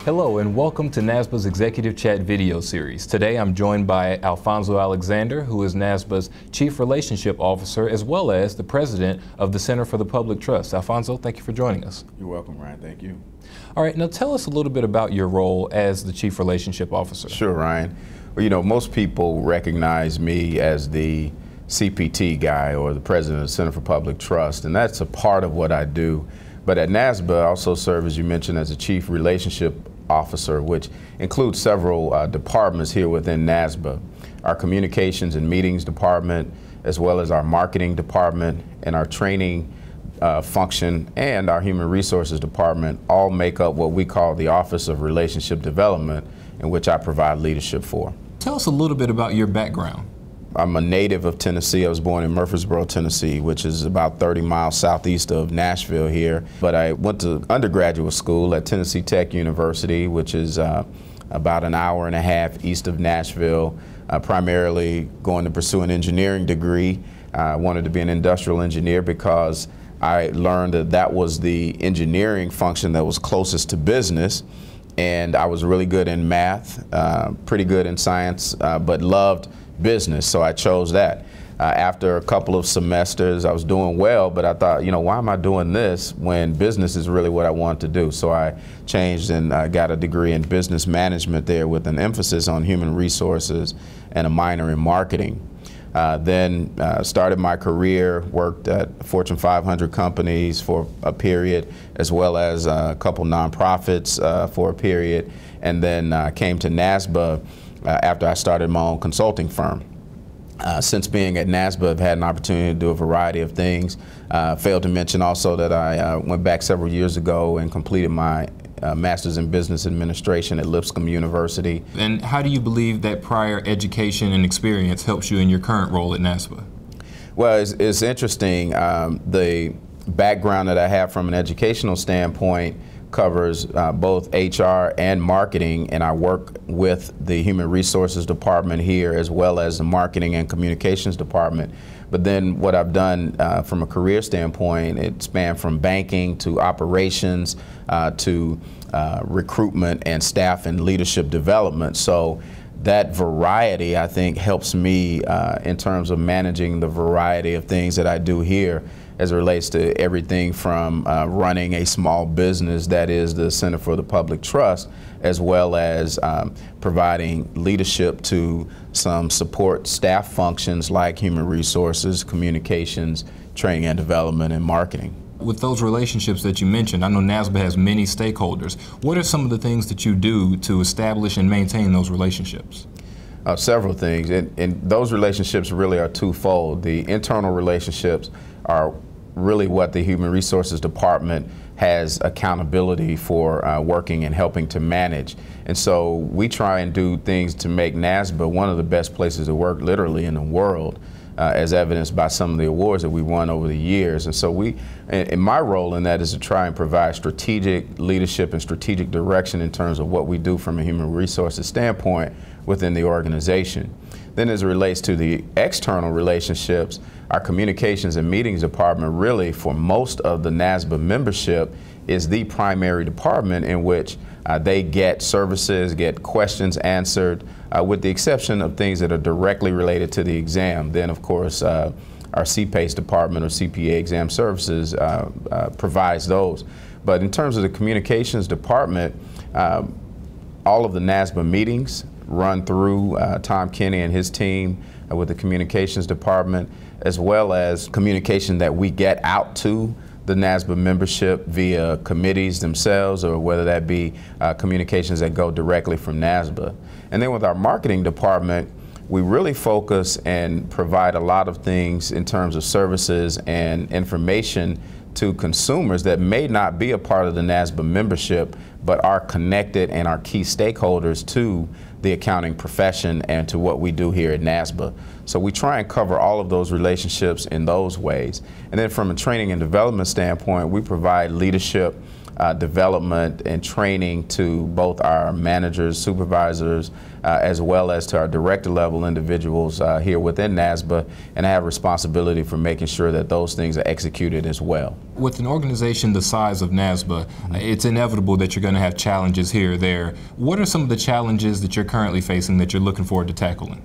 Hello and welcome to NASBA's Executive Chat video series. Today I'm joined by Alfonzo Alexander, who is NASBA's Chief Relationship Officer as well as the President of the Center for the Public Trust. Alfonzo, thank you for joining us. You're welcome, Ryan. Thank you. All right, now tell us a little bit about your role as the Chief Relationship Officer. Sure, Ryan. Well, you know, most people recognize me as the CPT guy or the President of the Center for Public Trust, and that's a part of what I do. But at NASBA, I also serve, as you mentioned, as a Chief Relationship Officer, which includes several departments here within NASBA. Our Communications and Meetings Department, as well as our Marketing Department and our Training function and our Human Resources Department all make up what we call the Office of Relationship Development, in which I provide leadership for. Tell us a little bit about your background. I'm a native of Tennessee. I was born in Murfreesboro, Tennessee, which is about 30 miles southeast of Nashville here. But I went to undergraduate school at Tennessee Tech University, which is about an hour and a half east of Nashville, primarily going to pursue an engineering degree. I wanted to be an industrial engineer because I learned that that was the engineering function that was closest to business. And I was really good in math, pretty good in science, but loved business, so I chose that. After a couple of semesters, I was doing well, but I thought, you know, why am I doing this when business is really what I want to do? So I changed and got a degree in business management there with an emphasis on human resources and a minor in marketing. Then started my career, worked at Fortune 500 companies for a period, as well as a couple nonprofits for a period, and then came to NASBA after I started my own consulting firm. Since being at NASBA, I've had an opportunity to do a variety of things. Failed to mention also that I went back several years ago and completed my Master's in Business Administration at Lipscomb University. And how do you believe that prior education and experience helps you in your current role at NASBA? Well, it's interesting. The background that I have from an educational standpoint covers both HR and marketing, and I work with the Human Resources Department here as well as the Marketing and Communications Department. But then what I've done from a career standpoint, it spanned from banking to operations to recruitment and staff and leadership development. So that variety, I think, helps me in terms of managing the variety of things that I do here as it relates to everything from running a small business that is the Center for the Public Trust, as well as providing leadership to some support staff functions like human resources, communications, training and development, and marketing. With those relationships that you mentioned, I know NASBA has many stakeholders. What are some of the things that you do to establish and maintain those relationships? Several things, and those relationships really are twofold. The internal relationships are really what the Human Resources Department has accountability for working and helping to manage. And so we try and do things to make NASBA one of the best places to work literally in the world, as evidenced by some of the awards that we won over the years. And so and my role in that is to try and provide strategic leadership and strategic direction in terms of what we do from a human resources standpoint within the organization. Then as it relates to the external relationships, our Communications and Meetings Department really, for most of the NASBA membership, is the primary department in which they get services, get questions answered, with the exception of things that are directly related to the exam. Then, of course, our CPACE department or CPA Exam Services provides those. But in terms of the Communications Department, all of the NASBA meetings run through Tom Kenny and his team with the Communications Department, as well as communication that we get out to the NASBA membership via committees themselves, or whether that be communications that go directly from NASBA. And then with our marketing department, we really focus and provide a lot of things in terms of services and information to consumers that may not be a part of the NASBA membership, but are connected and are key stakeholders to the accounting profession and to what we do here at NASBA. So we try and cover all of those relationships in those ways. And then from a training and development standpoint, we provide leadership development and training to both our managers, supervisors, as well as to our director level individuals here within NASBA, and I have responsibility for making sure that those things are executed as well. With an organization the size of NASBA, it's inevitable that you're going to have challenges here or there. What are some of the challenges that you're currently facing that you're looking forward to tackling?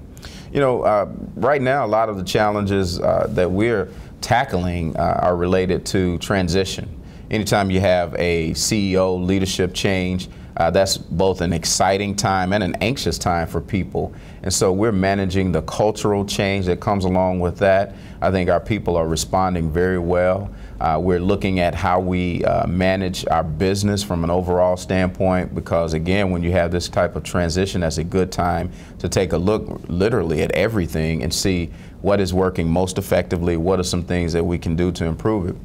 You know, right now a lot of the challenges that we're tackling are related to transition. Anytime you have a CEO leadership change, that's both an exciting time and an anxious time for people. And so we're managing the cultural change that comes along with that. I think our people are responding very well. We're looking at how we manage our business from an overall standpoint, because again, when you have this type of transition, that's a good time to take a look literally at everything and see what is working most effectively, what are some things that we can do to improve it.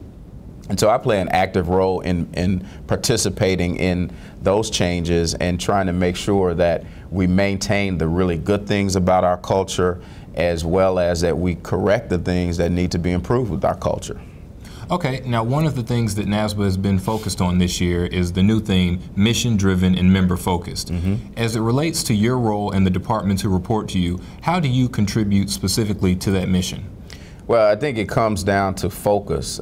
And so I play an active role in participating in those changes and trying to make sure that we maintain the really good things about our culture, as well as that we correct the things that need to be improved with our culture. Okay, now one of the things that NASBA has been focused on this year is the new theme, mission-driven and member-focused. As it relates to your role and the departments who report to you, how do you contribute specifically to that mission? Well, I think it comes down to focus,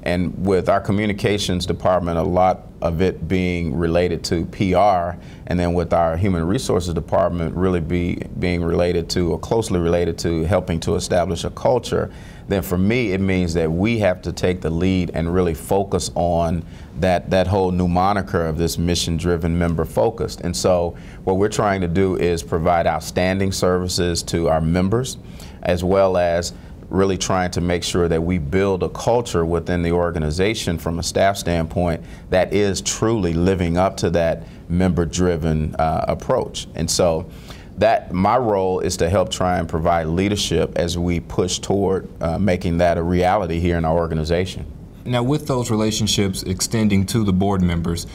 and with our communications department, a lot of it being related to PR, and then with our human resources department really being related to, or closely related to, helping to establish a culture, then for me it means that we have to take the lead and really focus on that whole new moniker of this mission-driven, member-focused. And so what we're trying to do is provide outstanding services to our members, as well as really trying to make sure that we build a culture within the organization from a staff standpoint that is truly living up to that member-driven approach. And so that my role is to help try and provide leadership as we push toward making that a reality here in our organization. Now, with those relationships extending to the board members,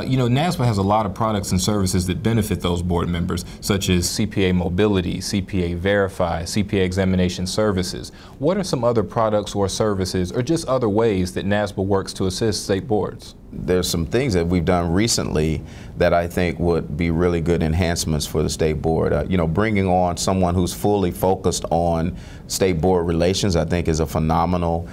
you know, NASBA has a lot of products and services that benefit those board members, such as CPA Mobility, CPA Verify, CPA Examination Services. What are some other products or services, or just other ways that NASBA works to assist state boards? There's some things that we've done recently that I think would be really good enhancements for the state board. You know, bringing on someone who's fully focused on state board relations, I think, is a phenomenal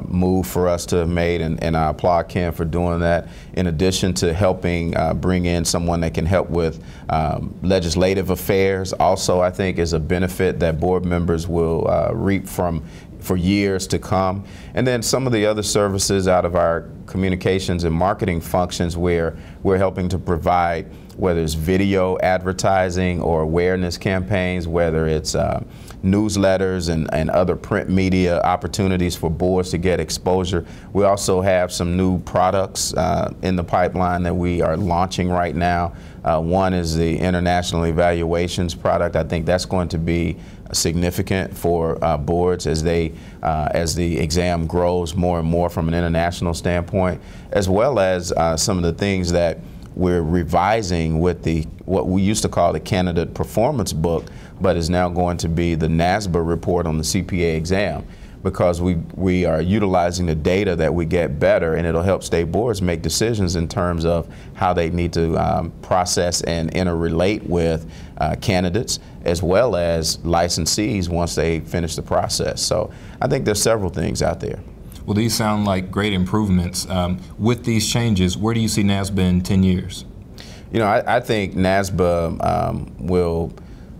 move for us to have made, and I applaud Ken for doing that. In addition to helping bring in someone that can help with legislative affairs, also I think is a benefit that board members will reap from for years to come. And then some of the other services out of our communications and marketing functions, where we're helping to provide, whether it's video advertising or awareness campaigns, whether it's newsletters and other print media opportunities for boards to get exposure. We also have some new products in the pipeline that we are launching right now. One is the international evaluations product. I think that's going to be significant for boards as the exam grows more and more from an international standpoint, as well as some of the things that we're revising with what we used to call the candidate performance book, but is now going to be the NASBA report on the CPA exam, because we are utilizing the data that we get better, and it'll help state boards make decisions in terms of how they need to process and interrelate with candidates, as well as licensees once they finish the process. So I think there's several things out there. Well, these sound like great improvements. With these changes, where do you see NASBA in 10 years? You know, I think NASBA will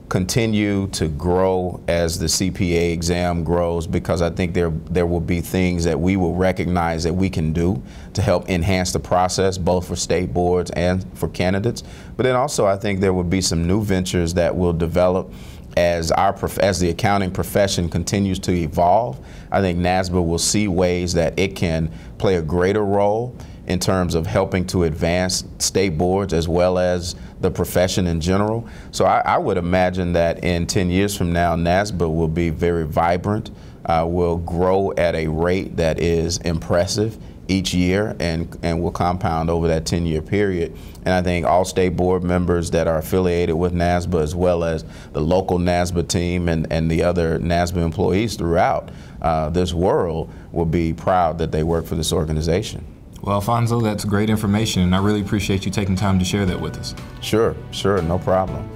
continue to grow as the CPA exam grows, because I think there will be things that we will recognize that we can do to help enhance the process, both for state boards and for candidates. But then also I think there will be some new ventures that will develop as the accounting profession continues to evolve. I think NASBA will see ways that it can play a greater role in terms of helping to advance state boards as well as the profession in general. So I would imagine that in 10 years from now, NASBA will be very vibrant, will grow at a rate that is impressive each year, and will compound over that 10-year period. And I think all state board members that are affiliated with NASBA, as well as the local NASBA team and the other NASBA employees throughout this world, will be proud that they work for this organization. Well, Alfonzo, that's great information, and I really appreciate you taking time to share that with us. Sure, no problem.